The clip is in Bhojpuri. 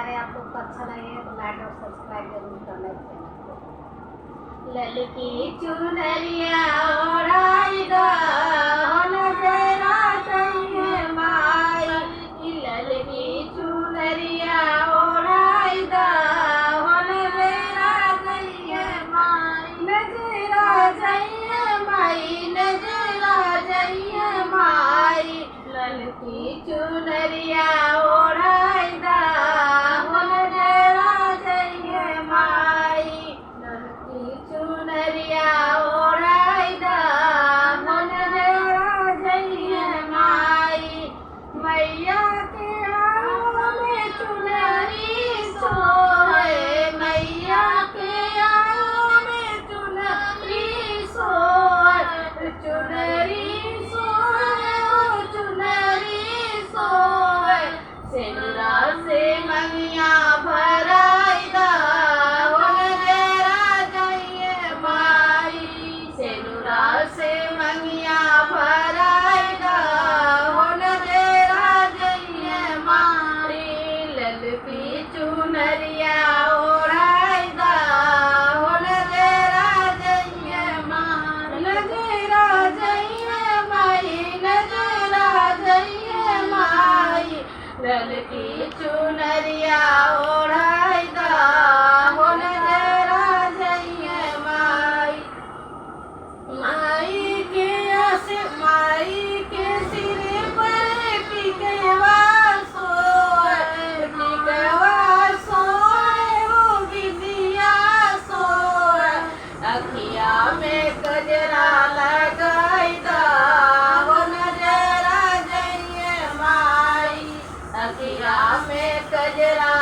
प्यारे आप लोग को अच्छा लगे तो लाइक और सब्सक्राइब जरूर करना चैनल को। ललकी चुनरिया ओढ़ाई दो नजरा चाहिए माई, ललकी चुनरिया ओढ़ाई दो नजरा चाहिए माई, नजरा चाहिए माई, नजरा चाहिए माई, ललकी चुनरिया ओढ़ाई दो नजरा चाहिए माई, ललकी चुनरिया ओढ़ाई दो नजरा चाहिए माई, मैया के आँगन में चुनरी सोए, मैया के आँगन में चुनरी सोए, चुनरी सोए ओ चुनरी सोए, सिंदूरा से मंगिया भराई दो नजरा चाहिए माई, सिंदूरा से मंगिया भराई दो नजरा चाहिए माई, ललकी चुनरिया ओढ़ाई दो नजरा चाहिए माई, नजरा चाहिए माई, नजरा चाहिए माई, ललकी चुनरिया ओढ़ाई दो नजरा चाहिए माई, माई के सिर पर टिकवा सोए, टिकवा सोए वो विदिया सोए, अखिया में गजरा लगाई दो नजरा चाहिए माई, अखिया में गजरा